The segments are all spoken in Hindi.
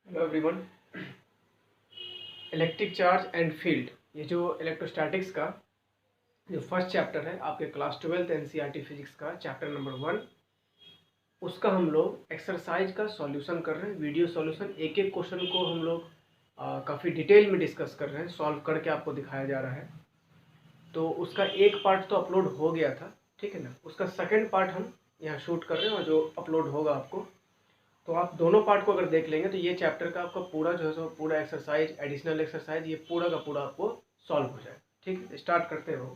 Hello everyone. Electric charge and field, ये जो इलेक्ट्रोस्टैटिक्स का जो फर्स्ट चैप्टर है आपके क्लास 12th एनसीईआरटी फिजिक्स का चैप्टर नंबर 1, उसका हम लोग एक्सरसाइज का सॉल्यूशन कर रहे हैं। वीडियो सॉल्यूशन, एक एक क्वेश्चन को हम लोग काफ़ी डिटेल में डिस्कस कर रहे हैं, सॉल्व करके आपको दिखाया जा रहा है। तो उसका एक पार्ट तो अपलोड हो गया था, ठीक है ना। उसका सेकेंड पार्ट हम यहाँ शूट कर रहे हैं और जो अपलोड होगा आपको, तो आप दोनों पार्ट को अगर देख लेंगे तो ये चैप्टर का आपका पूरा जो है सो पूरा एक्सरसाइज, एडिशनल एक्सरसाइज, ये पूरा का पूरा आपको सॉल्व हो जाए। ठीक है, स्टार्ट करते हो।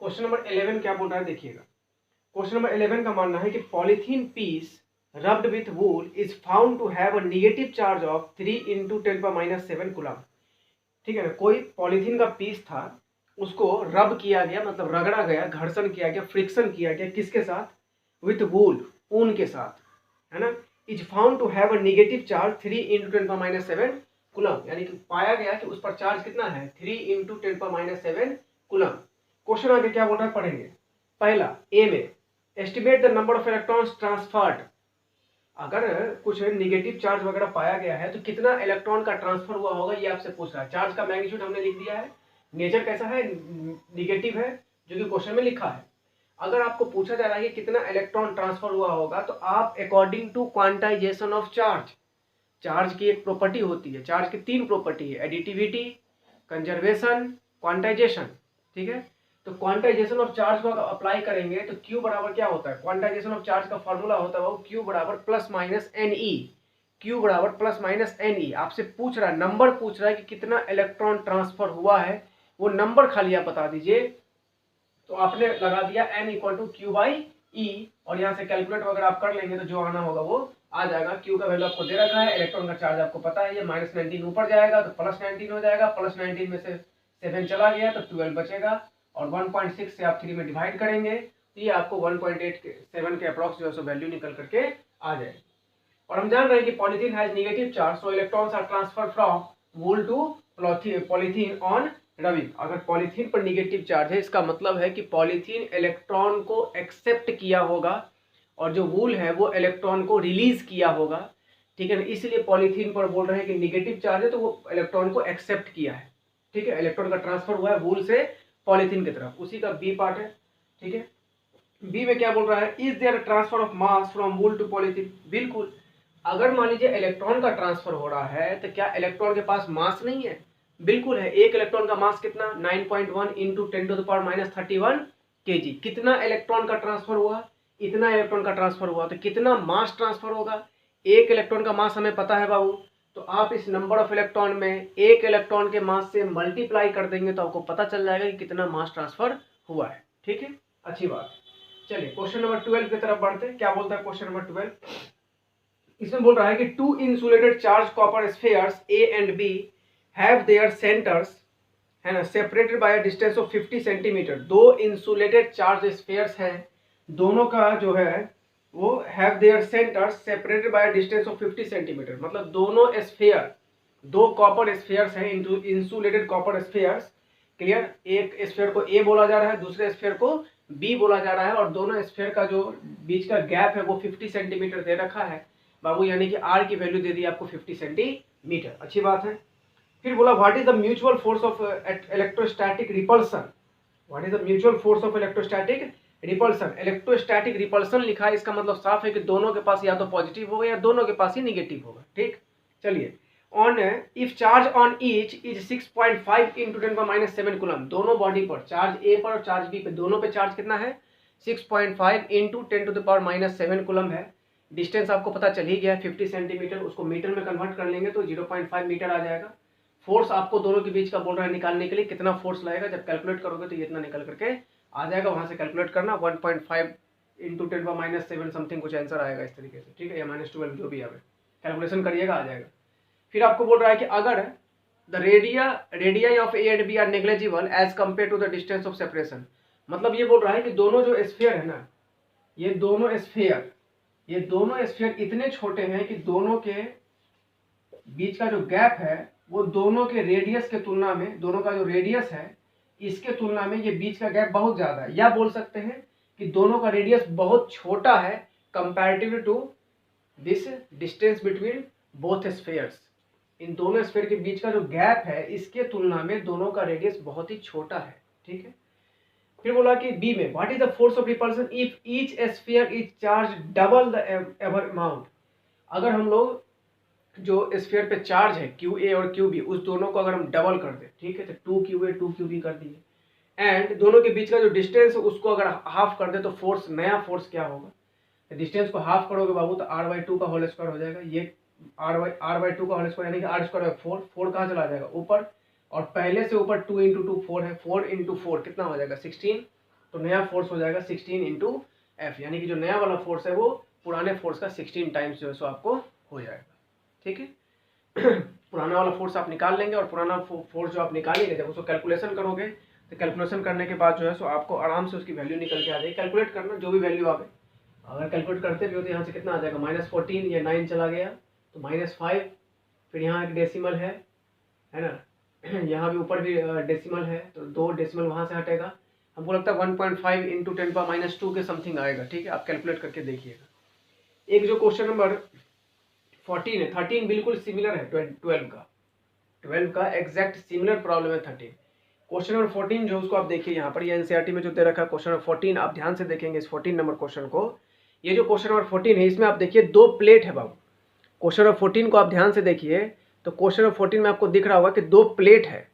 क्वेश्चन नंबर 11 क्या बोल रहा है, देखिएगा। क्वेश्चन नंबर 11 का मानना है कि polythene piece rubbed with wool is found to have a negative charge of 3 × 10⁻⁷ coulomb. ठीक है ना, कोई पॉलीथीन का पीस था, उसको रब किया गया, मतलब रगड़ा गया, घर्षण किया गया, फ्रिक्शन किया गया, किसके साथ? विथ वूल, ऊन के साथ, है ना। Is found to have a negative charge 3 × 10⁻⁷ coulomb, यानी कि पाया गया कि उस पर चार्ज कितना है? 3 × 10⁻⁷ कूलम। क्वेश्चन आगे क्या बोल रहा है, पढ़ेंगे। पहला, ए में estimate the number of electrons transferred. अगर कुछ नेगेटिव चार्ज वगैरह पाया गया है तो कितना इलेक्ट्रॉन का ट्रांसफर हुआ होगा, ये आपसे पूछ रहा है। चार्ज का मैग्नीट्यूड हमने लिख दिया है, नेचर कैसा है? नेगेटिव है, जो कि क्वेश्चन में लिखा है। अगर आपको पूछा जा रहा है कि कितना इलेक्ट्रॉन ट्रांसफर हुआ होगा, तो आप according to quantisation of charge, charge की एक प्रॉपर्टी होती है, चार्ज की 3 प्रॉपर्टी है, एडिटिविटी, कंजर्वेशन, क्वांटाइजेशन। ठीक है, तो क्वांटाइजेशन ऑफ चार्ज को अप्लाई करेंगे तो Q बराबर क्या होता है? क्वांटाइजेशन ऑफ चार्ज का फॉर्मूला होता है वो Q बराबर +-NE। Q बराबर +-NE। आपसे पूछ रहा है, नंबर पूछ रहा है कि कितना इलेक्ट्रॉन ट्रांसफर हुआ है, वो नंबर खाली आप बता दीजिए। तो आपने लगा दिया n = Q/E, और यहाँ से कैलकुलेट वगैरह आप कर लेंगे तो जो आना होगा वो आ जाएगा। Q का वैल्यू आपको दे रखा है, इलेक्ट्रॉन का चार्ज आपको पता है, ये -19 ऊपर जाएगा तो +19 हो जाएगा, +19 में से 7 चला गया तो 12 बचेगा, और 1.6 से आप 3 में डिवाइड करेंगे तो ये आपको 1.87 के अप्रॉक्स जो है सो वैल्यू निकल करके आ जाएगी। और हम जान रहे हैं कि polythene has negative charge, so electrons are transfer from wool to polythene on rubbing. अगर पॉलीथीन पर नेगेटिव चार्ज है, इसका मतलब है कि पॉलीथीन इलेक्ट्रॉन को एक्सेप्ट किया होगा, और जो वूल है वो इलेक्ट्रॉन को रिलीज किया होगा। ठीक है ना, इसलिए पॉलीथीन पर बोल रहे हैं कि नेगेटिव चार्ज है तो वो इलेक्ट्रॉन को एक्सेप्ट किया है। ठीक है, इलेक्ट्रॉन का ट्रांसफर हुआ है वूल से पॉलीथीन की तरफ, उसी का बी पार्ट है। ठीक है, बी में क्या बोल रहा है, is there transfer of mass from wool to polythene. बिल्कुल, अगर मान लीजिए इलेक्ट्रॉन का ट्रांसफर हो रहा है तो क्या इलेक्ट्रॉन के पास मास नहीं है? बिल्कुल है। एक इलेक्ट्रॉन का मास कितना? 9.1 × 10⁻31 kg। कितना इलेक्ट्रॉन का ट्रांसफर हुआ? इतना इलेक्ट्रॉन का ट्रांसफर हुआ, तो कितना मास ट्रांसफर होगा? एक इलेक्ट्रॉन का मास हमें पता है बाबू, तो आप इस नंबर ऑफ इलेक्ट्रॉन में एक इलेक्ट्रॉन के मास से मल्टीप्लाई कर देंगे तो आपको पता चल जाएगा कि कितना मास ट्रांसफर हुआ है। ठीक है, अच्छी बात। चलिए क्वेश्चन नंबर 12 की तरफ बढ़ते हैं। क्या बोलता है क्वेश्चन नंबर 12? इसमें बोल रहा है कि 2 insulated charge copper spheres A and B have their centres, है ना, separated by a distance of 50 centimetre. दो इंसुलेटेड चार्ज स्फीयर्स हैं, दोनों का जो है वो have their centres separated by a distance of 50 centimetre. मतलब दोनों स्फीयर, दो कॉपर स्फीयर्स हैं, इंसुलेटेड कॉपर स्फीयर्स। क्लियर? एक स्फीयर को A बोला जा रहा है, दूसरे स्फीयर को B बोला जा रहा है, और दोनों स्फीयर का जो बीच का गैप है वो 50 सेंटीमीटर दे रखा है बाबू, यानी कि R की वैल्यू दे दी आपको 50 सेंटीमीटर। अच्छी बात है। फिर बोला what is the mutual force of electrostatic repulsion. What is the mutual force of electrostatic repulsion. Electrostatic repulsion लिखा है, इसका मतलब साफ है कि दोनों के पास या तो पॉजिटिव होगा या दोनों के पास ही निगेटिव होगा। ठीक, चलिए। On if charge on each is 6.5 × 10⁻⁷ coulomb. दोनों बॉडी पर, चार्ज A पर और चार्ज B पे, दोनों पे चार्ज कितना है? 6.5 × 10⁻⁷ कूलम है। डिस्टेंस आपको पता चल ही गया, 50 सेंटीमीटर, उसको मीटर में कन्वर्ट कर लेंगे तो 0.5 मीटर आ जाएगा। फोर्स आपको दोनों के बीच का बोल रहा है निकालने के लिए, कितना फोर्स लगेगा, जब कैलकुलेट करोगे तो ये इतना निकल करके आ जाएगा। वहां से कैलकुलेट करना, 1.5 × 10⁻⁷ समथिंग कुछ आंसर आएगा इस तरीके से। ठीक है, या -12 जो भी आवे, कैलकुलेशन करिएगा, आ जाएगा। फिर आपको बोल रहा है कि अगर the radii of A and B are negligible as compared to the distance of separation. मतलब ये बोल रहा है कि दोनों जो स्फीयर है ना, ये दोनों स्फीयर इतने छोटे हैं कि दोनों के बीच का जो गैप है वो दोनों के रेडियस के तुलना में, दोनों का जो रेडियस है इसके तुलना में ये बीच का गैप बहुत ज्यादा है। या बोल सकते हैं कि दोनों का रेडियस बहुत छोटा है comparative to this distance between both spheres. इन दोनों स्फीयर के बीच का जो गैप है इसके तुलना में दोनों का रेडियस बहुत ही छोटा है, ठीक है। फिर बोला कि बी में what is the force of repulsion if each sphere is charge double the ever amount. अगर हम लोग जो स्फीयर पे चार्ज है क्यू ए और क्यू बी उस दोनों को अगर हम डबल कर दें, ठीक है, तो 2 क्यू ए 2 क्यू बी कर दिए, एंड दोनों के बीच का जो डिस्टेंस है उसको अगर हाफ कर दे तो फोर्स, नया फोर्स क्या होगा। डिस्टेंस को हाफ करोगे बाबू तो r/2 का होल स्क्वायर हो जाएगा। ये r/2 का होल स्क्वायर यानी कि r²/4, 4 कहाँ चला जाएगा ऊपर, और पहले से ऊपर 2 × 2 4 है, 4 × 4 कितना हो जाएगा 16, तो नया फोर्स हो जाएगा 16 × F, यानी कि जो नया वाला फोर्स है वो पुराने फोर्स का 16 टाइम्स जो है सो आपको हो जाएगा, ठीक है। पुराना वाला फोर्स आप निकाल लेंगे और पुराना फोर्स जो आप निकालेंगे जब उसको कैलकुलेशन करोगे तो कैलकुलेशन करने के बाद जो है सो आपको आराम से उसकी वैल्यू निकल के आ जाएगी। कैलकुलेट करना जो भी वैल्यू आवे, अगर कैलकुलेट करते भी हो तो यहाँ से कितना आ जाएगा -14, ये 9 चला गया तो -5, फिर यहाँ एक डेसिमल है ना, यहाँ भी ऊपर भी डेसिमल है तो 2 डेसिमल वहाँ से हटेगा, हमको लगता है 1.5 × 10⁻² के समथिंग आएगा, ठीक है। आप कैलकुलेट करके देखिएगा। एक जो क्वेश्चन नंबर 14 है, 13 बिल्कुल सिमिलर है 12 का एग्जैक्ट सिमिलर प्रॉब्लम है 13। क्वेश्चन नंबर 14 जो उसको आप देखिए यहाँ पर, ये एनसीईआरटी में जो दे रखा है क्वेश्चन नंबर 14, आप ध्यान से देखेंगे इस 14 नंबर क्वेश्चन को। ये जो क्वेश्चन नंबर 14 है इसमें आप देखिए 2 प्लेट है बाबू। क्वेश्चन नंबर 14 को आप ध्यान से देखिए तो क्वेश्चन नंबर 14 में आपको दिख रहा होगा कि 2 प्लेट है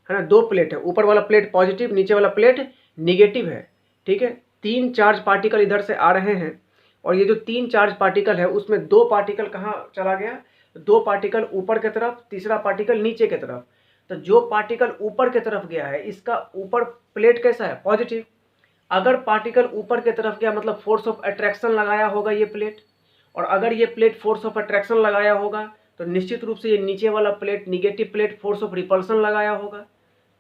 ना, 2 प्लेट है, ऊपर वाला प्लेट पॉजिटिव, नीचे वाला प्लेट निगेटिव है, ठीक है। 3 चार्ज पार्टिकल इधर से आ रहे हैं और ये जो 3 चार्ज पार्टिकल है उसमें 2 पार्टिकल कहाँ चला गया, 2 पार्टिकल ऊपर की तरफ, तीसरा पार्टिकल नीचे की तरफ। तो जो पार्टिकल ऊपर की तरफ गया है इसका ऊपर प्लेट कैसा है पॉजिटिव, अगर पार्टिकल ऊपर की तरफ गया मतलब फोर्स ऑफ अट्रैक्शन लगाया होगा ये प्लेट, और अगर ये प्लेट फोर्स ऑफ अट्रैक्शन लगाया होगा तो निश्चित रूप से ये नीचे वाला plate negative plate force of repulsion लगाया होगा।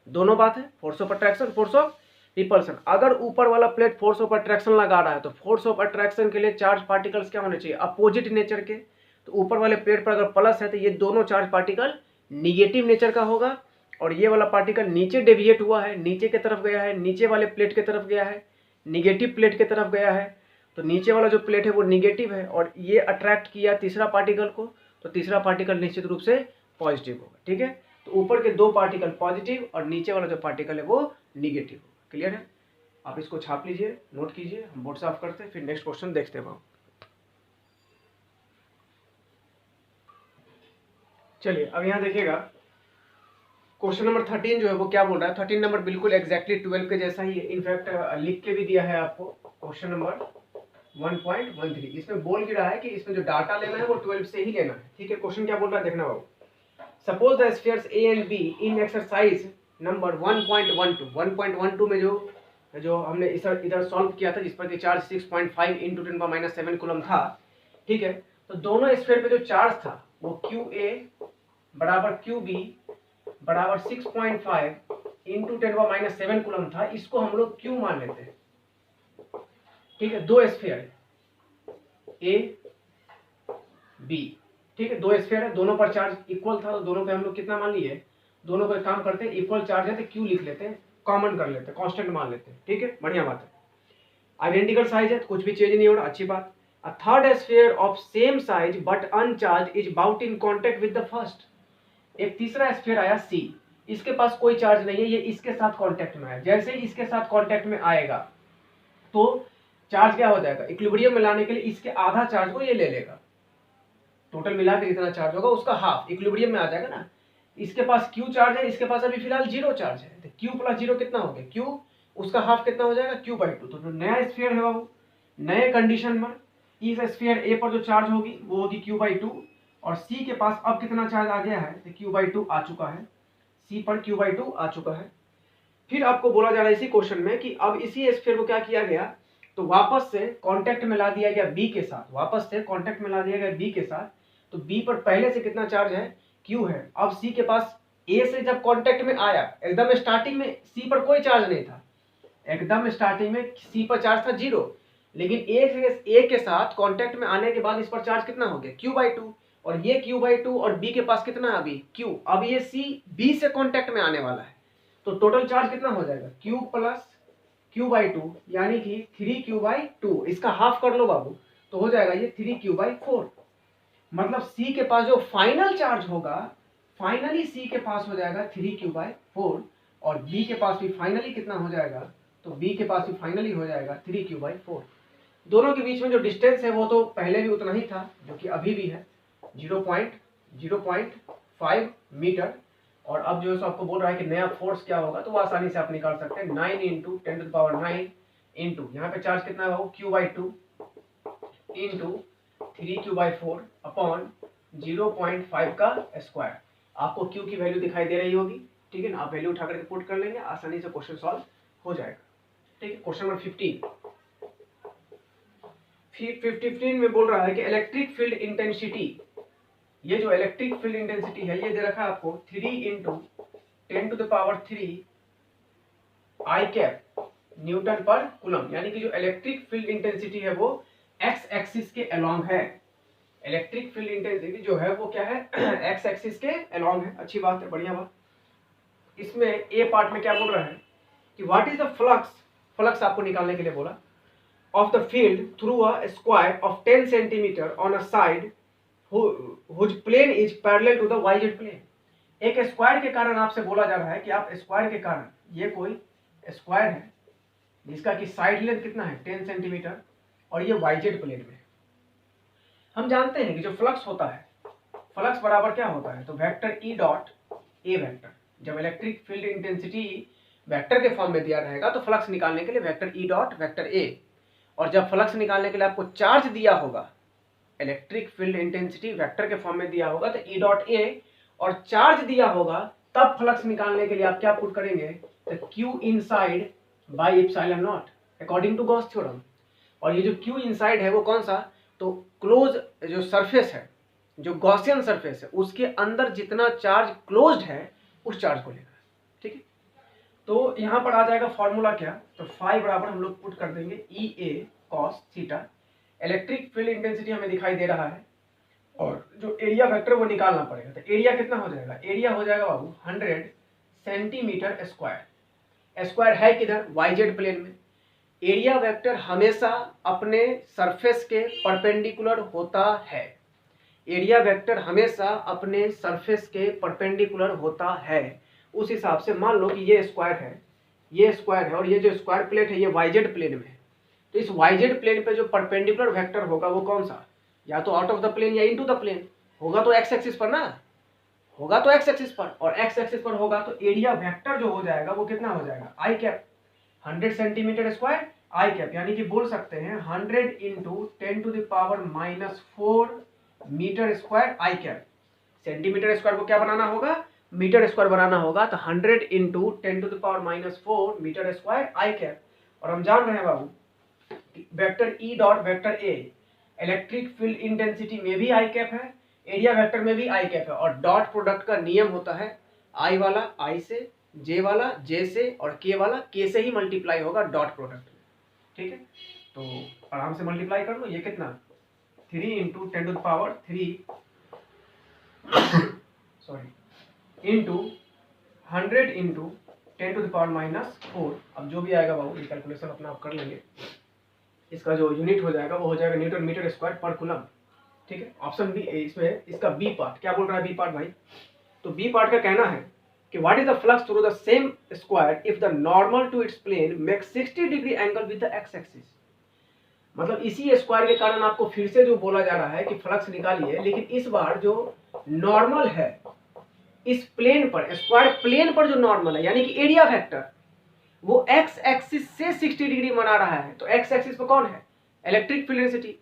दोनों बात है, force of attraction, force of repulsion. अगर ऊपर वाला प्लेट फोर्स ऑफ अट्रैक्शन लगा रहा है तो फोर्स ऑफ अट्रैक्शन के लिए चार्ज पार्टिकल्स क्या होने चाहिए, अपोजिट नेचर के। तो ऊपर वाले प्लेट पर अगर प्लस है तो ये दोनों चार्ज पार्टिकल निगेटिव नेचर का होगा, और ये वाला पार्टिकल नीचे डेविएट हुआ है, नीचे की तरफ गया है, नीचे वाले प्लेट की तरफ गया है, निगेटिव प्लेट की तरफ गया है, तो नीचे वाला जो प्लेट है वो निगेटिव है और ये अट्रैक्ट किया तीसरा पार्टिकल को, तो तीसरा पार्टिकल निश्चित रूप से पॉजिटिव होगा, ठीक है। तो ऊपर के 2 पार्टिकल पॉजिटिव और नीचे वाला जो पार्टिकल है वो निगेटिव होगा। क्लियर है, आप इसको छाप लीजिए, नोट कीजिए, हम बोर्ड साफ करते हैं, फिर नेक्स्ट क्वेश्चन देखते हैं। चलिए अब यहाँ देखिएगा क्वेश्चन नंबर 13 जो है वो क्या बोल रहा है। 13 नंबर बिल्कुल एग्जैक्टली 12 के जैसा ही है, इनफैक्ट लिख के भी दिया है आपको क्वेश्चन नंबर 1.13। इसमें बोल भी रहा है कि इसमें जो डाटा लेना है वो 12 से ही लेना है, ठीक है। क्वेश्चन क्या बोल रहा है देखना बाबू। Suppose the spheres A and B in exercise number 1.12 में जो हमने इधर सॉल्व किया था जिस पर कि चार्ज 6.5 × 10⁻7 कूलम था, ठीक है। तो दोनों स्फीयर पे जो चार्ज था वो QA बराबर QB बराबर 6.5 × 10⁻7 कूलम था। इसको हम लोग Q मान लेते हैं, ठीक है। 2 स्फीयर है A B, ठीक है, 2 स्फीयर है, दोनों पर चार्ज इक्वल था तो दोनों पे हम लोग कितना मान लिए, दोनों पे काम करते हैं, इक्वल चार्ज है तो Q लिख लेते हैं, कॉमन कर लेते हैं, कांस्टेंट मान लेते हैं, ठीक है, बढ़िया बात है। आइडेंटिकल साइज है तो कुछ भी चेंज नहीं हो रहा, अच्छी बात। A third sphere of same size but अनचार्ज is bought in contact with the first. एक तीसरा स्फीयर आया C, इसके पास कोई चार्ज नहीं है, ये इसके साथ कांटेक्ट में है। जैसे ही इसके साथ कांटेक्ट में आएगा तो चार्ज क्या हो जाएगा, इक्विलिब्रियम में लाने के लिए इसके आधा चार्ज को ये ले लेगा, टोटल मिला के जितना चार्ज होगा उसका हाफ इक्विलिब्रियम में आ जाएगा ना। इसके पास Q चार्ज है, इसके पास अभी फिलहाल 0 चार्ज है, तो Q + 0 कितना हो गया, Q, उसका हाफ कितना हो जाएगा Q/2। तो जो नया स्फीयर है बाबू, नए कंडीशन में इस स्फीयर A पर जो चार्ज होगी वो होगी Q/2, और C के पास अब कितना चार्ज आ गया है तो Q/2 आ चुका है, C पर Q/2 आ चुका है। फिर आपको बोला जा रहा है इसी क्वेश्चन में कि अब इसी स्फीयर को क्या किया गया, तो वापस से कांटेक्ट में ला दिया गया B के साथ, वापस से कांटेक्ट में ला दिया गया B के साथ। तो B पर पहले से कितना चार्ज है, Q है। अब C के पास A से जब कांटेक्ट में आया, एकदम स्टार्टिंग में C पर कोई चार्ज नहीं था, एकदम स्टार्टिंग में C पर चार्ज था 0, लेकिन A के साथ कांटेक्ट में आने के बाद इस पर चार्ज कितना हो गया Q/2, और ये Q/2 और B के पास कितना है अभी Q। अब ये C B से कांटेक्ट में आने वाला है तो टोटल चार्ज कितना हो जाएगा Q + Q/2 यानी कि 3Q/2, इसका हाफ कर लो बाबू तो हो जाएगा ये 3Q/4। मतलब C के पास जो फाइनल चार्ज होगा फाइनली सी के पास हो जाएगा 3q/4 और बी के पास भी फाइनली कितना हो जाएगा, तो बी के पास भी फाइनली हो जाएगा 3q/4। दोनों के बीच में जो डिस्टेंस है वो तो पहले भी उतना ही था जो कि अभी भी है 0.5 मीटर। और अब जो है सो आपको बोल रहा है कि नया फोर्स क्या होगा, तो वो आसानी से आप निकाल सकते हैं 9 × 10⁹ इंटू यहाँ पे चार्ज कितना है वो q/2 इंटू 3q/4 अपॉन 0.5 का स्क्वायर। आपको q की वैल्यू दिखाई दे रही होगी, ठीक है ना, आप वैल्यू उठा करके पुट कर लेंगे, आसानी से क्वेश्चन सॉल्व हो जाएगा। ठीक है, क्वेश्चन नंबर 15 में बोल रहा है कि इलेक्ट्रिक फील्ड इंटेंसिटी, ये जो इलेक्ट्रिक फील्ड इंटेंसिटी है ये दे रखा है आपको 3 × 10⁻³ आई कैप न्यूटन पर कूलम, यानी कि जो इलेक्ट्रिक फील्ड इंटेंसिटी है वो एक्स एक्सिस के अलोंग है। इलेक्ट्रिक फील्ड इंटेंसिटी जो है वो क्या है, एक्स एक्सिस के अलोंग है। अच्छी बात है, बढ़िया बात। इसमें ए पार्ट में क्या बोल रहा है कि what is the flux, flux आपको निकालने के लिए बोला, of the field through a square of 10 centimetre on a side whose plane is parallel to the yz plane। एक स्क्वायर के कारण आपसे बोला जा रहा है कि आप स्क्वायर के कारण, ये कोई स्क्वायर है जिसका कि साइड लेंथ कितना है 10 सेंटीमीटर और ये yz प्लेन में। हम जानते हैं कि जो फ्लक्स होता है, फ्लक्स बराबर क्या होता है, तो vector E dot A vector. जब इलेक्ट्रिक फील्ड इंटेंसिटी वेक्टर के फॉर्म में दिया रहेगा तो फ्लक्स निकालने के लिए वेक्टर ई डॉट वेक्टर ए, और जब फ्लक्स निकालने के लिए आपको चार्ज दिया होगा, इलेक्ट्रिक फील्ड इंटेंसिटी वेक्टर के फॉर्म में दिया होगा तो ई डॉट ए, और चार्ज दिया होगा तब फ्लक्स निकालने के लिए आप क्या पुट करेंगे, तो Q inside by epsilon naught according to Gauss theorem. और ये जो क्यू इनसाइड है वो कौन सा, तो क्लोज जो सरफेस है, जो गॉसियन सरफेस है उसके अंदर जितना चार्ज क्लोज्ड है उस चार्ज को लेकर। ठीक है, तो यहाँ पर आ जाएगा फॉर्मूला क्या, तो फाई बराबर हम लोग पुट कर देंगे E A cos theta. Electric field intensity हमें दिखाई दे रहा है और जो एरिया वेक्टर वो निकालना पड़ेगा। तो एरिया कितना हो जाएगा, एरिया हो जाएगा बाबू 100 सेंटीमीटर स्क्वायर। स्क्वायर है किधर, वाईजेड प्लेन में। एरिया वेक्टर हमेशा अपने सरफेस के परपेंडिकुलर होता है, एरिया वेक्टर हमेशा अपने सरफेस के परपेंडिकुलर होता है। उस हिसाब से मान लो कि ये स्क्वायर है, ये स्क्वायर है और ये जो स्क्वायर प्लेट है ये वाईजेड प्लेन में है, तो इस वाईजेड प्लेन पे जो परपेंडिकुलर वेक्टर होगा वो कौन सा, या तो आउट ऑफ द प्लेन या इनटू द प्लेन होगा, तो एक्स एक्सिस पर ना होगा, तो एक्स एक्सिस पर, और एक्स एक्सिस पर होगा तो एरिया वेक्टर जो हो जाएगा वो कितना हो जाएगा, आई कैप 100 सेंटीमीटर स्क्वायर आई कैप, यानी कि बोल सकते हैं 100 × 10⁻⁴ मीटर स्क्वायर आई कैप। सेंटीमीटर स्क्वायर को क्या बनाना होगा, मीटर स्क्वायर बनाना होगा, तो 100 × 10⁻⁴ मीटर स्क्वायर आई कैप। और हम जान रहे हैं बाबू vector E dot vector A electric field intensity में भी आई कैप है, एरिया वेक्टर में भी आई कैप है, और डॉट प्रोडक्ट का नियम होता है आई वाला आई से, जे वाला जे से, और के वाला के से ही मल्टीप्लाई होगा डॉट प्रोडक्ट में। ठीक है, तो आराम से मल्टीप्लाई कर लो, ये कितना 3 × 10⁻³ सॉरी इंटू 100 × 10⁻⁴। अब जो भी आएगा बाबू ये कैलकुलेशन अपना आप कर लेंगे, इसका जो यूनिट हो जाएगा वो हो जाएगा न्यूटन मीटर स्क्वायर पर कूलम। ठीक है, ऑप्शन बी इसमें इसका बी पार्ट क्या बोल रहा है, बी पार्ट भाई, तो बी पार्ट का कहना है कि what is the flux through the same square if the normal to its plane makes 60 degree angle with the x axis. मतलब इसी स्क्वायर के कारण आपको फिर से जो बोला जा रहा है कि फ्लक्स निकालिए, लेकिन इस बार जो नॉर्मल है इस प्लेन पर, स्क्वायर प्लेन पर जो नॉर्मल है यानी कि एरिया वेक्टर वो एक्स एक्सिस से 60 डिग्री बना रहा है। तो एक्स एक्सिस पर कौन है, इलेक्ट्रिक फील्ड इंटेंसिटी।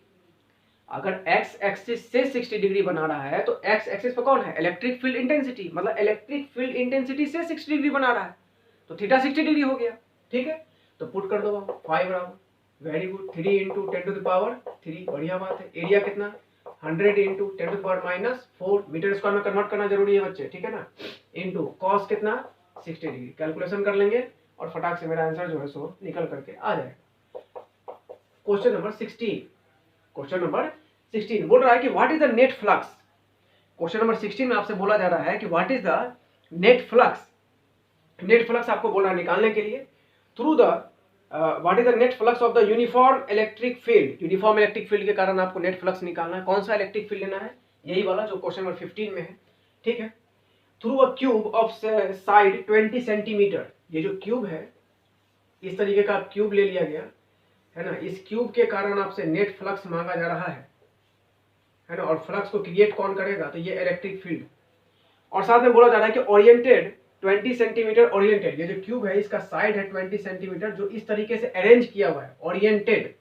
अगर एक्स एक्सिस से 60 डिग्री बना रहा है तो एक्स एक्सिस पर कौन है, इलेक्ट्रिक फील्ड इंटेंसिटी, मतलब इलेक्ट्रिक फील्ड इंटेंसिटी से 60 डिग्री बना रहा है, तो थीटा 60 डिग्री हो गया। ठीक है, तो पुट कर दो बाबू 5 बराबर, वेरी गुड, 3 × 10⁻³ बढ़िया बात है। एरिया कितना 100 × 10⁻⁴ मीटर स्क्वायर में कन्वर्ट करना जरूरी है बच्चे, ठीक है ना, इंटू कॉस कितना 60 डिग्री। कैलकुलेशन कर लेंगे और फटाक से मेरा आंसर जो है सो निकल करके आ जाएगा। क्वेश्चन नंबर 16, क्वेश्चन नंबर 16 बोल रहा है कि what is the net flux. Question number 16 में आपसे बोला जा रहा है कि what is the net flux. Net flux आपको बोला निकालने के लिए through the what is the net flux of the uniform electric field. Uniform electric field के कारण आपको नेट फ्लक्स निकालना है। कौन सा इलेक्ट्रिक फील्ड लेना है, यही वाला जो क्वेश्चन नंबर 15 में है। ठीक है, through a cube of side 20 centimetre. ये जो क्यूब है, इस तरीके का क्यूब ले लिया गया है ना। इस क्यूब के कारण आपसे नेट फ्लक्स मांगा जा रहा है ना, और फ्लक्स को क्रिएट कौन करेगा, तो ये इलेक्ट्रिक फील्ड। और साथ में बोला जा रहा है कि ओरिएंटेड 20 सेंटीमीटर ओरिएंटेड, ये जो क्यूब है इसका साइड है 20 सेंटीमीटर, जो इस तरीके से अरेंज किया हुआ है oriented,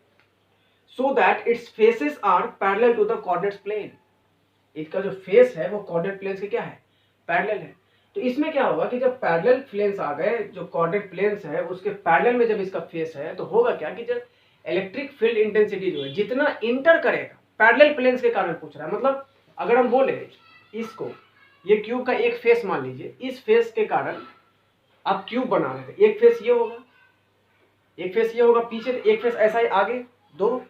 so that its faces are parallel to the coordinates plane. इसका जो फेस है वो कोऑर्डिनेट प्लेन्स के क्या है, पैरेलल है। तो इसमें क्या होगा कि जब पैरेलल प्लेन्स आ गए, जो कोऑर्डिनेट प्लेन्स है उसके पैरेलल में जब इसका फेस है, तो होगा क्या कि जब इलेक्ट्रिक फील्ड इंटेंसिटी जो है जितना इंटर करेगा, पैरेलल प्लेन्स के कारण पूछ रहा है, मतलब अगर हम बोले इसको, ये क्यूब का एक फेस मान लीजिए, इस फेस के कारण आप क्यूब बना रहे थे, एक फेस ये होगा, एक फेस ये होगा पीछे, एक फेस ऐसा ही आगे 2,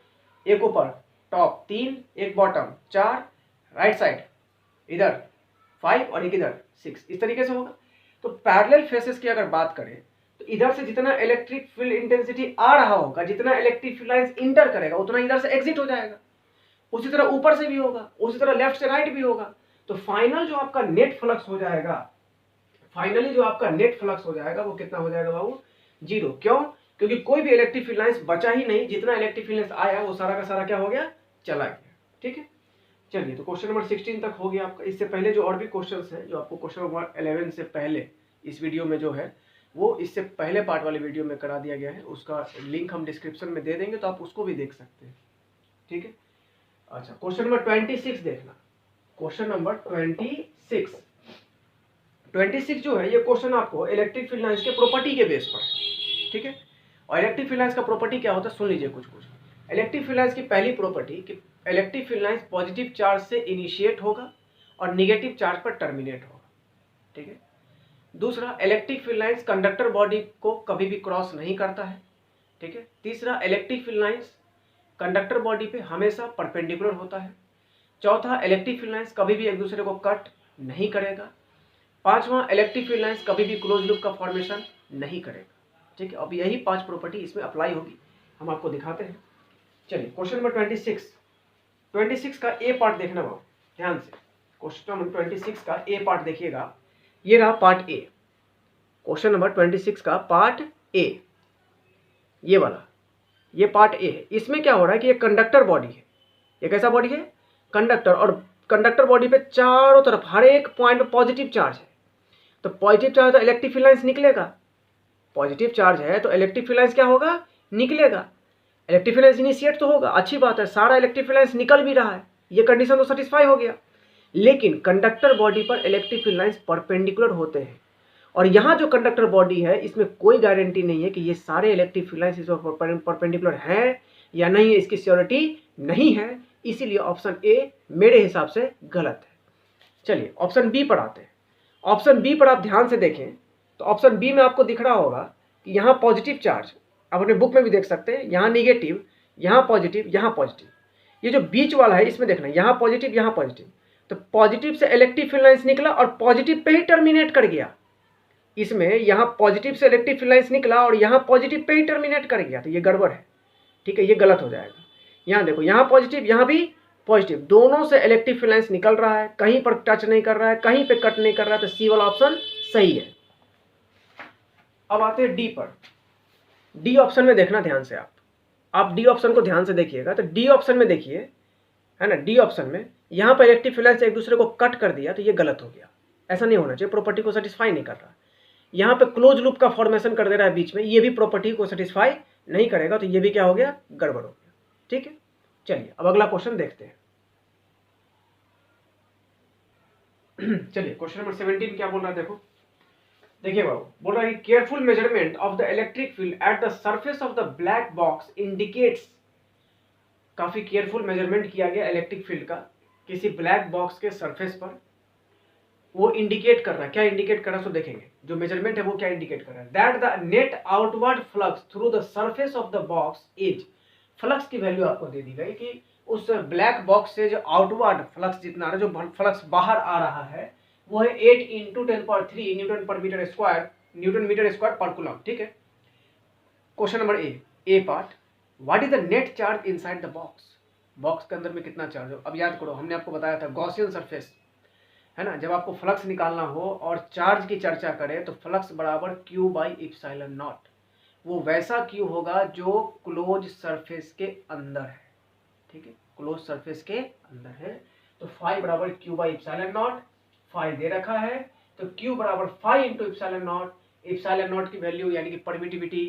एक ऊपर टॉप 3, एक बॉटम 4, राइट साइड इधर 5 और एक इधर 6, इस तरीके से होगा। तो पैरेलल फेसेस की अगर बात करें तो इधर से जितना इलेक्ट्रिक फील्ड इंटेंसिटी आ रहा होगा, जितना इलेक्ट्रिक फील्ड लाइंस इंटर करेगा, उतना इधर से एग्जिट हो जाएगा। उसी तरह ऊपर से भी होगा, उसी तरह लेफ्ट से राइट भी होगा। तो फाइनल जो आपका नेट फ्लक्स हो जाएगा, फाइनली जो आपका नेट फ्लक्स हो जाएगा वो कितना हो जाएगा बाबू, 0। क्यों? क्योंकि कोई भी इलेक्ट्रिक फील्ड लाइंस बचा ही नहीं, जितना इलेक्ट्रिक फील्ड लाइंस आया वो सारा का सारा क्या हो गया, चला गया। ठीक है, चलिए तो क्वेश्चन नंबर 16 तक हो गया आपका। इससे पहले जो और भी क्वेश्चंस हैं, जो आपको क्वेश्चन नंबर 11 से पहले इस वीडियो में जो है वो इससे पहले पार्ट वाले वीडियो में करा दिया गया है, उसका लिंक हम डिस्क्रिप्शन में दे देंगे, तो आप उसको भी देख सकते हैं। ठीक है, अच्छा क्वेश्चन नंबर 26 देखना। क्वेश्चन नंबर 26 जो है, ये क्वेश्चन आपको इलेक्ट्रिक फील्ड लाइंस के प्रॉपर्टी के बेस पर है। ठीक है, और इलेक्ट्रिक फील्ड लाइंस का प्रॉपर्टी क्या होता है, सुन लीजिए कुछ। इलेक्ट्रिक फील्ड लाइंस की पहली प्रॉपर्टी कि electric field lines positive charge से इनिशिएट होगा और निगेटिव चार्ज पर टर्मिनेट होगा। ठीक है, दूसरा, electric field lines conductor body को कभी भी क्रॉस नहीं करता है। ठीक है, तीसरा, electric field lines conductor body पे हमेशा परपेंडिकुलर होता है। चौथा, इलेक्ट्रिक फील्ड लाइंस कभी भी एक दूसरे को कट नहीं करेगा। पांचवा, इलेक्ट्रिक फील्ड लाइंस कभी भी क्लोज लूप का फॉर्मेशन नहीं करेगा। ठीक है, अब यही 5 प्रॉपर्टी इसमें अप्लाई होगी, हम आपको दिखाते हैं। चलिए क्वेश्चन नंबर 26 का ए पार्ट देखना बाबू ध्यान से। क्वेश्चन नंबर 26 का ए पार्ट देखिएगा, ये रहा पार्ट ए। क्वेश्चन नंबर 26 का पार्ट ए, ये वाला, ये पार्ट ए है। इसमें क्या हो रहा है कि ये कंडक्टर बॉडी है। ये कैसा बॉडी है, कंडक्टर, और कंडक्टर बॉडी पे चारों तरफ हर एक पॉइंट पे पॉजिटिव चार्ज है। तो पॉजिटिव चार्ज तो इलेक्ट्रिक फील्ड लाइंस निकलेगा, पॉजिटिव चार्ज है तो इलेक्ट्रिक फील्ड लाइंस क्या होगा, निकलेगा। इलेक्ट्रिक फील्ड लाइंस इनिशिएट तो होगा, अच्छी बात है, सारा इलेक्ट्रिक फील्ड लाइंस निकल भी रहा है, ये कंडीशन तो सेटिस्फाई हो गया। लेकिन कंडक्टर बॉडी पर इलेक्ट्रिक फील्ड लाइंस परपेंडिकुलर होते हैं, और यहाँ जो कंडक्टर बॉडी है इसमें कोई गारंटी नहीं है कि ये सारे इलेक्ट्रिक फील्ड लाइंस इस पर परपेंडिकुलर हैं या नहीं है, इसकी श्योरिटी नहीं है। इसीलिए ऑप्शन ए मेरे हिसाब से गलत है। चलिए ऑप्शन बी पर आते हैं। ऑप्शन बी पर आप ध्यान से देखें तो ऑप्शन बी में आपको दिख रहा होगा कि यहाँ पॉजिटिव चार्ज, आप अपने बुक में भी देख सकते हैं, यहाँ निगेटिव, यहाँ पॉजिटिव, यहाँ पॉजिटिव। ये जो बीच वाला है इसमें देखना, यहाँ पॉजिटिव, यहाँ पॉजिटिव। तो पॉजिटिव से इलेक्ट्रिक फील्ड लाइंस निकला और पॉजिटिव पे ही टर्मिनेट कर गया। इसमें यहाँ पॉजिटिव से इलेक्ट्रिक फील्ड लाइंस निकला और यहाँ पॉजिटिव पे ही टर्मिनेट कर गया, तो ये गड़बड़ है। ठीक है, ये गलत हो जाएगा। यहाँ देखो, यहाँ पॉजिटिव, यहाँ भी पॉजिटिव, दोनों से इलेक्ट्रिक फील्ड लाइंस निकल रहा है, कहीं पर टच नहीं कर रहा है, कहीं पे कट नहीं कर रहा है, तो सी वाला ऑप्शन सही है। अब आते हैं डी पर। डी ऑप्शन में देखना ध्यान से, आप डी ऑप्शन को ध्यान से देखिएगा। तो डी ऑप्शन में देखिए, है ना, डी ऑप्शन में यहाँ पर इलेक्ट्रिक फील्ड लाइंस एक दूसरे को कट कर दिया, तो ये गलत हो गया, ऐसा नहीं होना चाहिए, प्रॉपर्टी को सेटिस्फाई नहीं कर रहा। यहाँ पे क्लोज लूप का फॉर्मेशन कर दे रहा है बीच में, ये भी प्रॉपर्टी को सेटिस्फाई नहीं करेगा, तो ये भी क्या हो गया, गड़बड़ हो गया। ठीक है, चलिए अब अगला क्वेश्चन देखते हैं। चलिए क्वेश्चन नंबर 17 क्या बोल रहा है, देखिए बाबू, बोल रहा है कि careful measurement of the electric field at the surface of the black box indicates. काफी केयरफुल मेजरमेंट किया गया इलेक्ट्रिक फील्ड का किसी ब्लैक बॉक्स के सरफेस पर, वो इंडिकेट कर रहा है। क्या इंडिकेट कर रहा है सो देखेंगे, जो मेजरमेंट है वो क्या इंडिकेट कर रहा है, that the net outward flux through the surface of the box is. Flux की वैल्यू आपको दे दी गई कि उस ब्लैक बॉक्स से जो आउटवर्ड फ्लक्स जितना आ रहा है, जो फ्लक्स बाहर आ रहा है, वो है 8 × 10³ न्यूटन पर metre square, newton metre square पर कूलम। ठीक है, question number A part, what is the net charge inside the box. Box के अंदर में कितना चार्ज हो, अब याद करो हमने आपको बताया था गॉसियन सरफेस है ना। जब आपको फ्लक्स निकालना हो और चार्ज की चर्चा करें तो फ्लक्स बराबर Q बाई एप्सिलॉन नॉट, वो वैसा Q होगा जो क्लोज सरफेस के अंदर है, ठीक है, क्लोज सरफेस के अंदर है। तो फाई बराबर Q by epsilon naught, phi दे रखा है तो Q बराबर phi into epsilon naught. Epsilon naught की वैल्यू यानी कि परमिटिविटी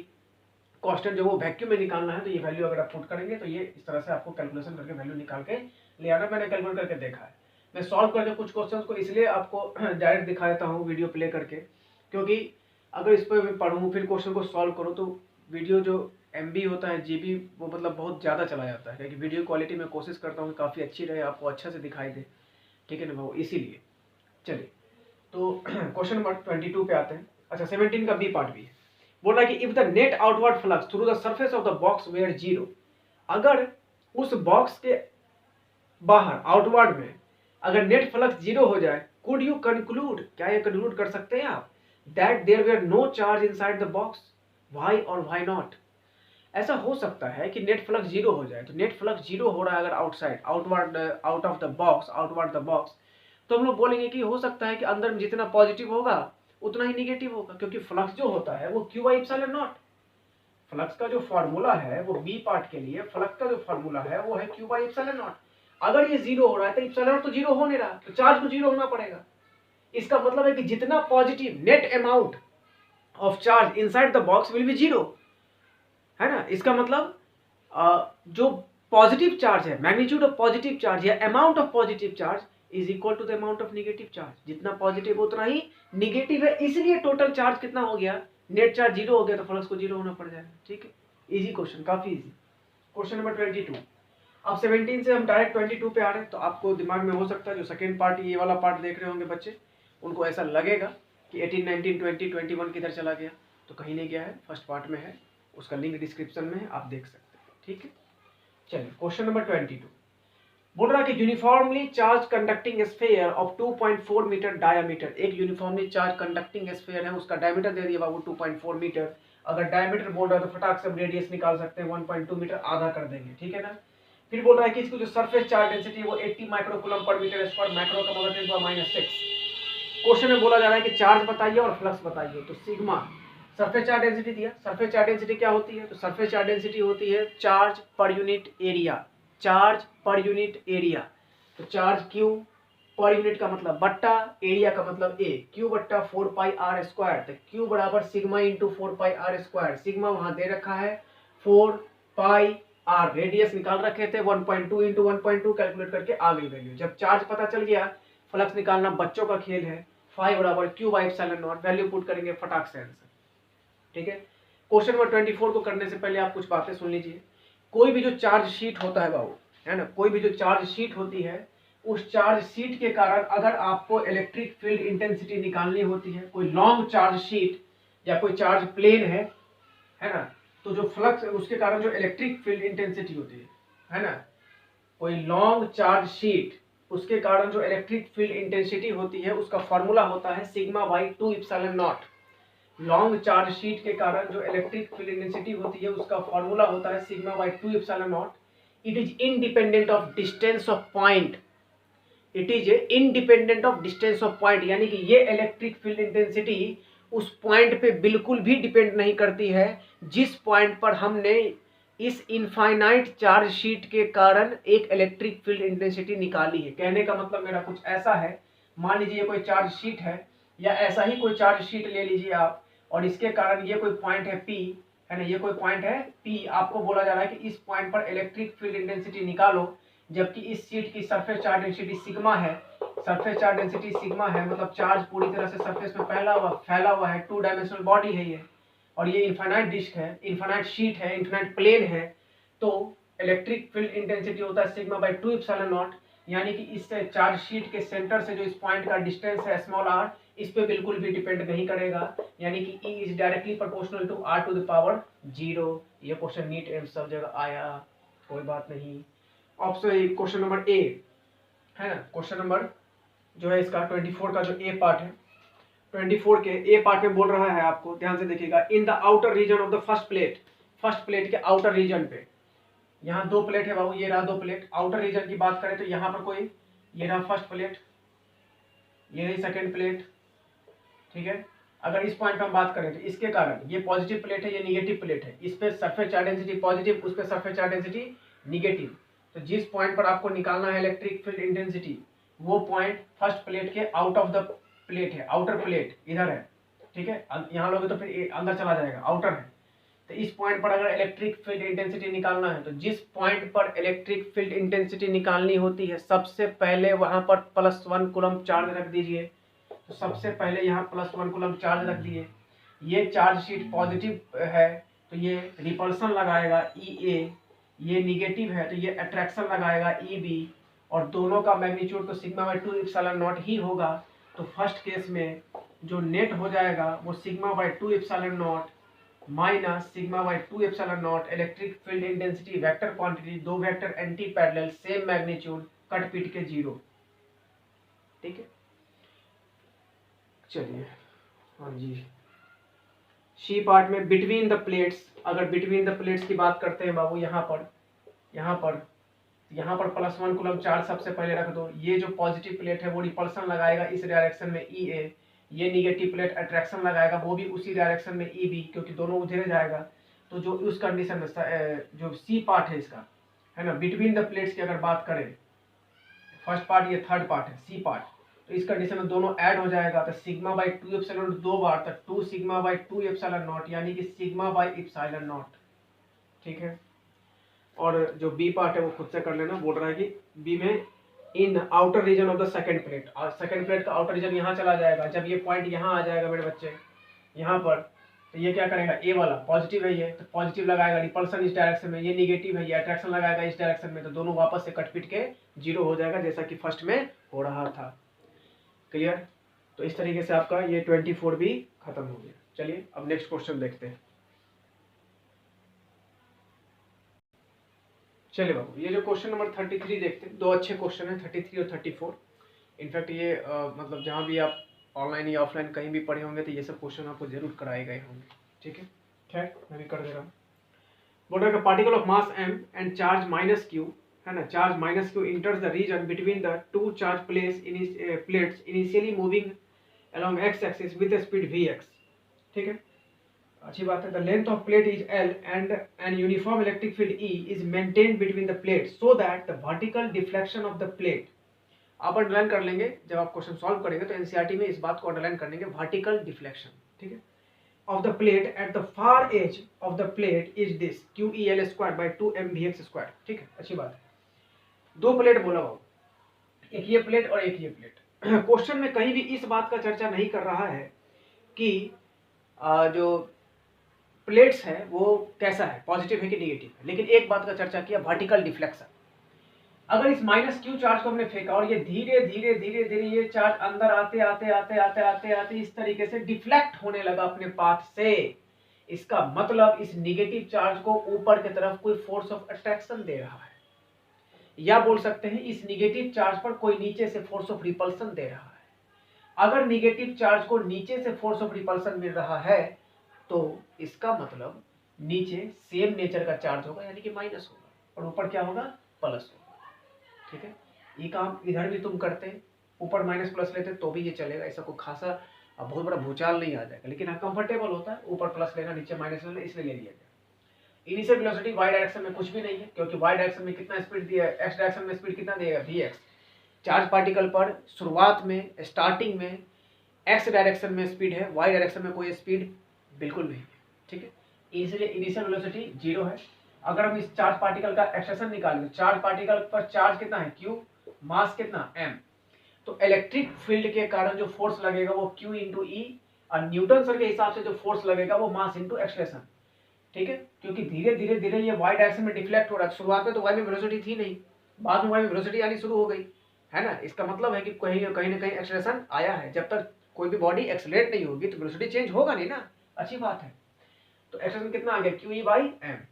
कांस्टेंट जो वो वैक्यूम में निकालना है, तो ये वैल्यू अगर आप पुट करेंगे तो ये इस तरह से आपको कैलकुलेशन करके वैल्यू निकाल के ले आना। मैंने कैलकुलेट करके देखा है, मैं सॉल्व करके कुछ क्वेश्चंस को इसलिए आपको डायरेक्ट दिखा देता हूँ वीडियो प्ले करके, क्योंकि अगर इस पर मैं पढ़ूँ फिर क्वेश्चन को सॉल्व करूँ तो वीडियो जो MB होता है GB वो मतलब बहुत ज़्यादा चला जाता है, क्योंकि वीडियो क्वालिटी मैं कोशिश करता हूँ काफ़ी अच्छी रहे, आपको अच्छा से दिखाई दे, ठीक है ना भाव, इसीलिए। चलिए तो क्वेश्चन नंबर 22 पे आते हैं। अच्छा 17 का बी पार्ट भी है, बोल रहा है कि if the net outward flux through the surface of the box were zero, अगर उस बॉक्स के बाहर आउटवर्ड में अगर नेट फ्लक्स जीरो हो जाए, कुड यू कंक्लूड, क्या ये कंक्लूड कर सकते हैं आप, that there were no charge inside the box, why और व्हाई नॉट। ऐसा हो सकता है कि नेट फ्लक्स जीरो हो जाए, तो नेट फ्लक्स जीरो हो रहा है अगर outside outward out of the box, outward the box, तो हम लोग बोलेंगे कि हो सकता है कि अंदर में जितना पॉजिटिव होगा उतना ही निगेटिव होगा, क्योंकि फ्लक्स जो होता है वो Q by epsilon not, flux का जो फॉर्मूला है वो बी पार्ट के लिए फ्लक्स का जो फॉर्मूला है वो है Q बाई एप्सिलॉन नॉट। अगर ये जीरो हो रहा है तो एप्सिलॉन नॉट तो जीरो हो नहीं रहा, तो चार्ज को जीरो होना पड़ेगा। इसका मतलब है कि जितना positive net amount of charge inside the box will be zero, है ना। इसका मतलब जो पॉजिटिव चार्ज है, मैग्नीट्यूड ऑफ पॉजिटिव चार्ज या amount of positive charge is equal to the amount of negative charge, जितना पॉजिटिव उतना ही निगेटिव है, इसलिए टोटल चार्ज कितना हो गया, नेट चार्ज जीरो हो गया तो फ्लक्स को जीरो होना पड़ जाएगा, ठीक है। इजी क्वेश्चन, काफी इजी। Question number 22। अब 17 से हम डायरेक्ट 22 पे आ रहे हैं, तो आपको दिमाग में हो सकता है जो सेकेंड पार्ट ये वाला पार्ट देख रहे होंगे बच्चे, उनको ऐसा लगेगा कि 18, 19, 20, 21 किधर चला गया, तो कहीं नहीं गया है, फर्स्ट पार्ट में है, उसका लिंक डिस्क्रिप्शन में है, आप देख सकते हैं, ठीक है। चलिए क्वेश्चन नंबर 22 बोल रहा है कि uniformly charge conducting sphere of 2.4 metre diameter, एक यूनिफॉर्मली चार्ज कंडक्टिंग स्फीयर है, उसका डायमीटर दे दिया बाबू 2.4 मीटर। अगर डायमीटर बोल रहा है तो फटाक से हम रेडियस निकाल सकते हैं, 1.2 मीटर आधा कर देंगे, ठीक है ना। फिर बोल रहा है कि इसको जो सरफेस चार्ज डेंसिटी वो 80 माइक्रोकूलम पर मीटर स्क्वायर, माइक्रो का मतलब 10⁻⁶। क्वेश्चन में बोला जा रहा है कि चार्ज बताइए और फ्लक्स बताइए, तो सिग्मा सरफेस चार्ज डेंसिटी दिया। सरफेस चार्ज डेंसिटी क्या होती है, तो सरफेस चार्ज डेंसिटी होती है charge per unit area, charge per unit area. तो चार्ज Q पर यूनिट का मतलब बट्टा, एरिया का मतलब A, Q बट्टा 4πr स्क्वायर, तो Q बराबर sigma into 4πr square. Sigma वहां दे रखा है 4πr, रेडियस निकाल रखे थे 1.2 इंटू 1.2 कैलकुलेट करके आ गई वैल्यू। जब चार्ज पता चल गया, फ्लक्स निकालना बच्चों का खेल है, फाई बराबर Q by epsilon not, value put करेंगे फटाक से आंसर, ठीक है। क्वेश्चन नंबर 24 को करने से पहले आप कुछ बातें सुन लीजिए। कोई भी जो चार्ज शीट होता है बाबू, है ना, कोई भी जो चार्ज शीट होती है, उस चार्ज शीट के कारण अगर आपको इलेक्ट्रिक फील्ड इंटेंसिटी निकालनी होती है, कोई लॉन्ग चार्ज शीट या कोई चार्ज प्लेन है ना, तो जो फ्लक्स है उसके कारण जो इलेक्ट्रिक फील्ड इंटेंसिटी होती है ना, कोई लॉन्ग चार्ज शीट उसके कारण जो इलेक्ट्रिक फील्ड इंटेंसिटी होती है उसका फॉर्मूला होता है sigma by 2 epsilon not. Long charge sheet के कारण जो इलेक्ट्रिक फील्ड इंटेंसिटी होती है उसका फॉर्मूला होता है sigma by 2 epsilon not. It is independent of distance of point, it is independent of distance of point, यानी कि ये इलेक्ट्रिक फील्ड इंटेंसिटी उस पॉइंट पे बिल्कुल भी डिपेंड नहीं करती है जिस पॉइंट पर हमने इस इनफाइनाइट चार्ज शीट के कारण एक इलेक्ट्रिक फील्ड इंटेंसिटी निकाली है। कहने का मतलब मेरा कुछ ऐसा है, मान लीजिए कोई चार्ज शीट है या ऐसा ही कोई चार्ज शीट ले लीजिए आप, और इसके कारण ये कोई पॉइंट है P, है ना, ये कोई पॉइंट है P, आपको बोला जा रहा है कि इस पॉइंट पर इलेक्ट्रिक फील्ड इंटेंसिटी निकालो, जबकि इस शीट की सरफेस चार्ज डेंसिटी सिग्मा है, सरफेस चार्ज डेंसिटी सिग्मा है, मतलब चार्ज पूरी तरह से सरफेस में फैला हुआ है, 2 डायमेंशनल बॉडी है ये, और ये इनफाइनाइट डिस्क है, इनफाइनाइट शीट है, इनफाइनाइट प्लेन है, तो इलेक्ट्रिक फील्ड इंटेंसिटी होता है सिग्मा बाई 2 एप्सिलॉन नॉट, यानी कि इस चार्ज शीट के सेंटर से जो इस पॉइंट का डिस्टेंस है स्मॉल r, इस पे बिल्कुल भी डिपेंड नहीं करेगा, यानी कि E is directly proportional to r to the power 0। ये क्वेश्चन नीट एम सब जगह आया, कोई बात नहीं। ऑप्शन क्वेश्चन नंबर A है ना, क्वेश्चन नंबर जो है इसका 24 का जो A पार्ट है, 24 के A पार्ट में बोल रहा है, आपको ध्यान से देखिएगा, in the outer region of the first plate के आउटर रीजन पे, यहाँ 2 प्लेट है बाबू, ये रहा 2 प्लेट, आउटर रीजन की बात करें तो यहाँ पर कोई, ये रहा फर्स्ट प्लेट, ये रही सेकेंड प्लेट, ठीक है। अगर इस पॉइंट पर हम बात करें तो इसके कारण ये पॉजिटिव प्लेट है, ये निगेटिव प्लेट है, इस पे सरफेस चार्ज डेंसिटी पॉजिटिव, उस पे सरफेस चार्ज डेंसिटी निगेटिव। तो जिस पॉइंट पर आपको निकालना है इलेक्ट्रिक फील्ड इंटेंसिटी, वो पॉइंट फर्स्ट प्लेट के आउट ऑफ द प्लेट है, आउटर प्लेट इधर है, ठीक है। यहाँ लोगे तो फिर अंदर चला जाएगा, आउटर है। तो इस पॉइंट पर अगर इलेक्ट्रिक फील्ड इंटेंसिटी निकालना है, तो जिस पॉइंट पर इलेक्ट्रिक फील्ड इंटेंसिटी निकालनी होती है, सबसे पहले वहां पर +1 कूलम चार्ज रख दीजिए। तो सबसे पहले यहाँ +1 कूलम चार्ज रख दिए। ये चार्ज शीट पॉजिटिव है तो ये रिपल्सन लगाएगा EA, ये निगेटिव है तो ये अट्रैक्शन लगाएगा EB, और दोनों का मैग्नीट्यूड तो σ/2 एप्सिलॉन नॉट ही होगा। तो फर्स्ट केस में जो नेट हो जाएगा वो σ/2 epsilon naught minus σ/2 epsilon naught electric field intensity vector quantity, दो vector anti parallel same magnitude कट पीट के 0, ठीक है। चलिए, हाँ जी, सी पार्ट में बिटवीन द प्लेट्स, अगर बिटवीन द प्लेट्स की बात करते हैं बाबू, यहाँ पर +1 कूलम चार्ज सबसे पहले रख दो। ये जो पॉजिटिव प्लेट है वो रिपल्सन लगाएगा इस डायरेक्शन में EA, ये निगेटिव प्लेट अट्रैक्शन लगाएगा वो भी उसी डायरेक्शन में EB, क्योंकि दोनों उधर जाएगा। तो जो उस कंडीशन में जो सी पार्ट है इसका, है ना, बिटवीन द प्लेट्स की अगर बात करें, फर्स्ट पार्ट ये थर्ड पार्ट है सी पार्ट, तो इस कंडीशन में दोनों ऐड हो जाएगा। तो σ/2 एप्सिलॉन दो बार, तो 2 σ/2 एप्सिलॉन नॉट, यानी कि σ/एप्सिलॉन नॉट, ठीक है। और जो बी पार्ट है वो खुद से कर लेना, बोल रहा है कि बी में in outer region of the second plate, और सेकंड प्लेट का आउटर रीजन यहाँ चला जाएगा। जब ये पॉइंट यहाँ आ जाएगा मेरे बच्चे यहाँ पर, तो ये क्या करेगा, ए वाला पॉजिटिव है ये, तो पॉजिटिव लगाएगा, रिपल्सन इस डायरेक्शन में, ये निगेटिव है, ये अट्रैक्शन लगाएगा इस डायरेक्शन में, तो दोनों वापस से कट पीट के 0 हो जाएगा, जैसा कि फर्स्ट में हो रहा था। क्लियर। तो इस तरीके से आपका ये 24 भी खत्म हो गया। चलिए अब नेक्स्ट क्वेश्चन देखते हैं। चलिए बाबू, ये जो क्वेश्चन नंबर 33 देखते हैं, दो अच्छे क्वेश्चन हैं 33 और 34। इनफैक्ट ये मतलब जहाँ भी आप ऑनलाइन या ऑफलाइन कहीं भी पढ़े होंगे तो ये सब क्वेश्चन आपको जरूर कराए गए होंगे, ठीक है। खैर मैं भी कर दे रहा हूँ। बोल रहा है particle of mass m and charge -q, है ना, charge -q enters the region between the two charge plates initially moving along x axis with a speed vx, ठीक है, अच्छी बात है। The length of plate is L and an uniform electric field E is maintained between the plates so that the vertical deflection of the plate, आप अंडरलाइन कर लेंगे जब आप क्वेश्चन सॉल्व करेंगे, तो एनसीईआरटी में इस बात को अंडरलाइन कर लेंगे, वर्टिकल डिफ्लेक्शन, ठीक है, of the plate at the far edge of the plate is this QEL² / 2mvx², ठीक है, अच्छी बात है। दो प्लेट बोला वो, एक ये प्लेट और एक ये प्लेट। क्वेश्चन में कहीं भी इस बात का चर्चा नहीं कर रहा है कि जो प्लेट्स है वो कैसा है, पॉजिटिव है कि नेगेटिव है, लेकिन एक बात का चर्चा किया, वर्टिकल डिफ्लेक्शन। अगर इस -q चार्ज को हमने फेंका और ये धीरे धीरे धीरे धीरे ये चार्ज अंदर आते आते आते आते आते आते इस तरीके से डिफ्लेक्ट होने लगा अपने पाथ से, इसका मतलब इस निगेटिव चार्ज को ऊपर की तरफ कोई फोर्स ऑफ अट्रैक्शन दे रहा है, या बोल सकते हैं इस निगेटिव चार्ज पर कोई नीचे से फोर्स ऑफ रिपल्सन दे रहा है। अगर निगेटिव चार्ज को नीचे से फोर्स ऑफ रिपल्सन मिल रहा है तो इसका मतलब नीचे सेम नेचर का चार्ज होगा, यानी कि माइनस होगा, और ऊपर क्या होगा, प्लस होगा, ठीक है। ये काम इधर भी तुम करते, ऊपर माइनस प्लस लेते तो भी ये चलेगा, ऐसा कोई खासा बहुत बड़ा भूचाल नहीं आ जाएगा, लेकिन हाँ कंफर्टेबल होता है, ऊपर प्लस लेना नीचे माइनस लेना, इसलिए ले लिया गया। इनिशियल वेलोसिटी वाई डायरेक्शन में कुछ भी नहीं है, क्योंकि वाई डायरेक्शन में कितना स्पीड दिया है, एक्स डायरेक्शन में स्पीड कितना देगा, vx। चार्ज पार्टिकल पर शुरुआत में स्टार्टिंग में एक्स डायरेक्शन में स्पीड है, वाई डायरेक्शन में कोई स्पीड बिल्कुल नहीं है, ठीक है, इसलिए इनिशियल वेलोसिटी 0 है। अगर हम इस चार्ज पार्टिकल का एक्सटेंशन निकालें, चार्ज पार्टिकल पर चार्ज कितना है, q, मास कितना, m, तो इलेक्ट्रिक फील्ड के कारण जो फोर्स लगेगा वो q × E, और न्यूटन सर के हिसाब से जो फोर्स लगेगा वो मास × एक्सलेशन, ठीक है, क्योंकि धीरे धीरे धीरे ये y डायरेक्शन में डिफ्लेक्ट हो रहा है। शुरुआत में तो y में वेलोसिटी थी नहीं, बाद में y में वेलोसिटी आनी शुरू हो गई, है ना, इसका मतलब है कि कहीं ना कहीं एक्सलेशन आया है। जब तक कोई भी बॉडी एक्सलेट नहीं होगी तो वेलोसिटी चेंज होगा नहीं ना, अच्छी बात है। तो एक्सलेशन कितना आ गया, QE/m।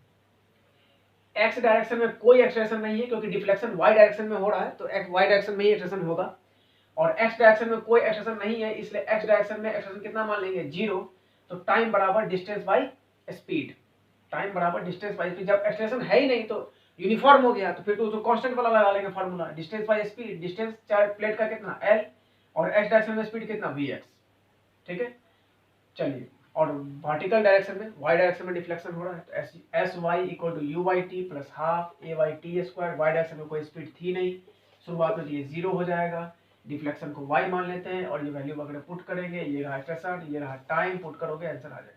एक्स डायरेक्शन में कोई एक्सलेशन नहीं है क्योंकि डिफ्लेक्शन वाई डायरेक्शन में हो रहा है, तो वाई डायरेक्शन में ही एक्सलेशन होगा, और एक्स डायरेक्शन में कोई एक्सलेशन नहीं है, इसलिए एक्स डायरेक्शन में एक्सलेशन कितना मान लेंगे, 0। तो टाइम बराबर डिस्टेंस बाई स्पीड, टाइम बराबर डिस्टेंस बाई स्पीड। जब एक्सलेशन है ही नहीं तो यूनिफॉर्म हो गया, तो फिर तो कांस्टेंट वाला लगा लेंगे formula, distance by speed. Distance plate का कितना, L, और x डायरेक्शन में स्पीड कितना vx, ठीक है। चलिए, और वर्टिकल डायरेक्शन में y डायरेक्शन में डिफ्लेक्शन हो रहा है तो S Y equal to U by T plus half A Y T square. Y direction में कोई स्पीड थी नहीं शुरुआत में, ये 0 हो जाएगा। डिफ्लेक्शन को y मान लेते हैं और ये वैल्यू वगैरह पुट करेंगे, ये रहा एक्सलेशन, ये रहा टाइम, पुट करोगे आंसर आ जाएगा।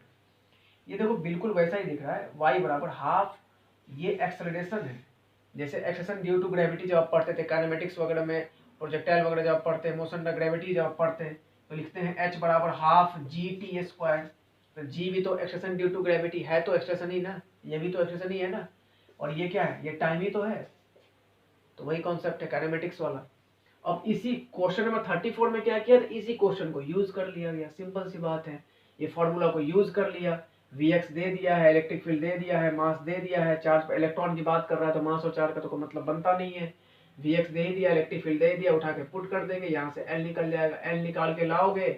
ये देखो बिल्कुल वैसा ही दिख रहा है, y बराबर हाफ, ये एक्सेलरेशन है। जैसे एक्सेलरेशन ड्यू टू ग्रेविटी जब आप पढ़ते थे काइनेमेटिक्स वगैरह में, प्रोजेक्टाइल वगैरह जब आप पढ़ते हैं, मोशन बाय ग्रेविटी जब आप पढ़ते हैं तो लिखते हैं h बराबर हाफ जी टी स्क्वायर। तो g भी तो एक्सेलरेशन ड्यू टू ग्रेविटी है, तो एक्सेलरेशन ही ना, ये भी तो एक्सेलरेशन ही है ना, और ये क्या है, ये टाइम ही तो है। तो वही कॉन्सेप्ट है काइनेमेटिक्स वाला। अब इसी क्वेश्चन नंबर 34 में क्या किया, इसी क्वेश्चन को यूज कर लिया गया, सिंपल सी बात है। ये फॉर्मूला को यूज कर लिया, Vx दे दिया है, इलेक्ट्रिक फील्ड दे दिया है, मास दे दिया है, चार्ज इलेक्ट्रॉन की बात कर रहा है तो मास और चार्ज का तो कोई मतलब बनता नहीं है। Vx दे दिया, इलेक्ट्रिक फील्ड दे दिया, उठा के पुट कर देंगे, यहाँ से L निकल जाएगा, L निकाल के लाओगे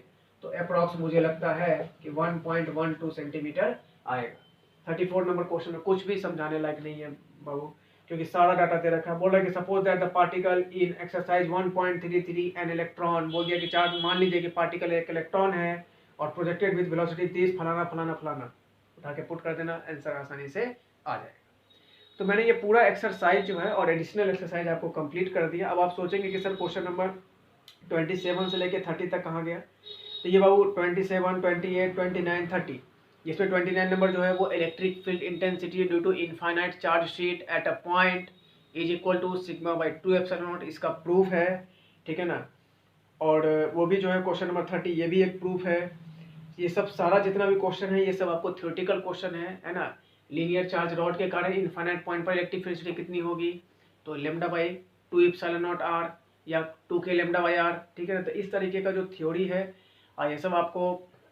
तो अप्रॉक्स मुझे लगता है कि 1.12 सेंटीमीटर आएगा। 34 नंबर क्वेश्चन में कुछ भी समझाने लायक नहीं है बाबू, क्योंकि सारा डाटा दे रखा है। बोल रहा है कि suppose that the particle in exercise 1.33 an electron, बोल दिया कि चार्ज मान लीजिए कि पार्टिकल एक इलेक्ट्रॉन है और प्रोजेक्टेड विद वेलोसिटी 30 फलाना फलाना फलाना, उठा के पुट कर देना, आंसर आसानी से आ जाएगा। तो मैंने ये पूरा एक्सरसाइज जो है और एडिशनल एक्सरसाइज आपको कंप्लीट कर दिया। अब आप सोचेंगे कि सर क्वेश्चन नंबर 27 से लेके 30 तक कहाँ गया, तो ये बाबू 27, 28, 29, 30, जिसमें 29 नंबर जो है वो electric field intensity due to infinite charge sheet at a point is equal to sigma by 2 epsilon naught, इसका प्रूफ है, ठीक है ना। और वो भी जो है क्वेश्चन नंबर 30, ये भी एक प्रूफ है। ये सब सारा जितना भी क्वेश्चन है ये सब आपको थ्योरेटिकल क्वेश्चन है ना। लीनियर चार्ज रॉड के कारण इनफाइनाइट पॉइंट पर इलेक्ट्रिक फील्ड कितनी होगी, तो lambda by 2 epsilon naught R या 2k लेमडा बाई आर, ठीक है ना। तो इस तरीके का जो थ्योरी है ये सब आपको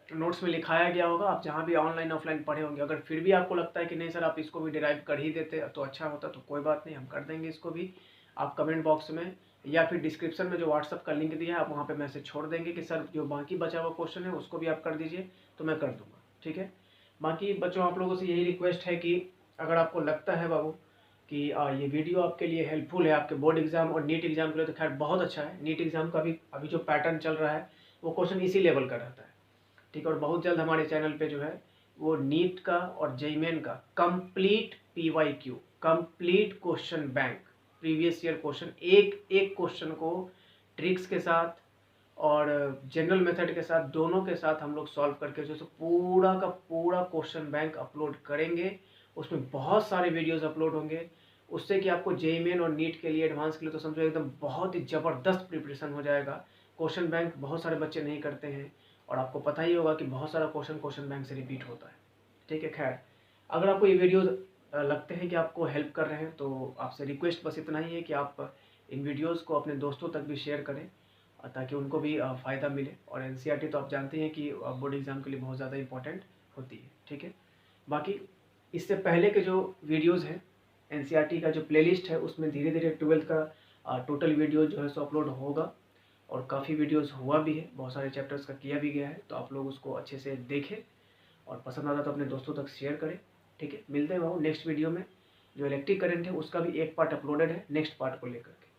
नोट्स में लिखाया गया होगा, आप जहाँ भी ऑनलाइन ऑफलाइन पढ़े होंगे। अगर फिर भी आपको लगता है कि नहीं सर आप इसको भी डिराइव कर ही देते तो अच्छा होता, तो कोई बात नहीं, हम कर देंगे इसको भी। आप कमेंट बॉक्स में या फिर डिस्क्रिप्शन में जो व्हाट्सअप का लिंक दिया है आप वहाँ पे मैसेज छोड़ देंगे कि सर जो बाकी बचा हुआ क्वेश्चन है उसको भी आप कर दीजिए, तो मैं कर दूंगा, ठीक है। बाकी बच्चों आप लोगों से यही रिक्वेस्ट है कि अगर आपको लगता है बाबू कि ये वीडियो आपके लिए हेल्पफुल है आपके बोर्ड एग्जाम और नीट एग्जाम के लिए, तो खैर बहुत अच्छा है। नीट एग्जाम का भी अभी जो पैटर्न चल रहा है वो क्वेश्चन इसी लेवल का रहता है, ठीक है। और बहुत जल्द हमारे चैनल पे जो है वो नीट का और जेईमेन का complete PYQ, complete question bank, previous year question, एक एक क्वेश्चन को ट्रिक्स के साथ और जनरल मेथड के साथ, दोनों के साथ हम लोग सॉल्व करके जो पूरा का पूरा क्वेश्चन बैंक अपलोड करेंगे। उसमें बहुत सारे वीडियोस अपलोड होंगे, उससे कि आपको जेईमेन और नीट के लिए, एडवांस के लिए तो समझो एकदम बहुत ही ज़बरदस्त प्रिपरेशन हो जाएगा। क्वेश्चन बैंक बहुत सारे बच्चे नहीं करते हैं और आपको पता ही होगा कि बहुत सारा क्वेश्चन बैंक से रिपीट होता है, ठीक है। खैर, अगर आपको ये वीडियोस लगते हैं कि आपको हेल्प कर रहे हैं तो आपसे रिक्वेस्ट बस इतना ही है कि आप इन वीडियोस को अपने दोस्तों तक भी शेयर करें ताकि उनको भी फ़ायदा मिले। और NCERT तो आप जानते हैं कि बोर्ड एग्ज़ाम के लिए बहुत ज़्यादा इंपॉर्टेंट होती है, ठीक है। बाकी इससे पहले के जो वीडियोज़ हैं NCERT का जो प्लेलिस्ट है उसमें धीरे धीरे 12th का टोटल वीडियो जो है सो अपलोड होगा और काफ़ी वीडियोज़ हुआ भी है, बहुत सारे चैप्टर्स का किया भी गया है। तो आप लोग उसको अच्छे से देखें और पसंद आता तो अपने दोस्तों तक शेयर करें, ठीक है। मिलते हैं नेक्स्ट वीडियो में। जो इलेक्ट्रिक करंट है उसका भी एक पार्ट अपलोडेड है नेक्स्ट पार्ट को लेकर के।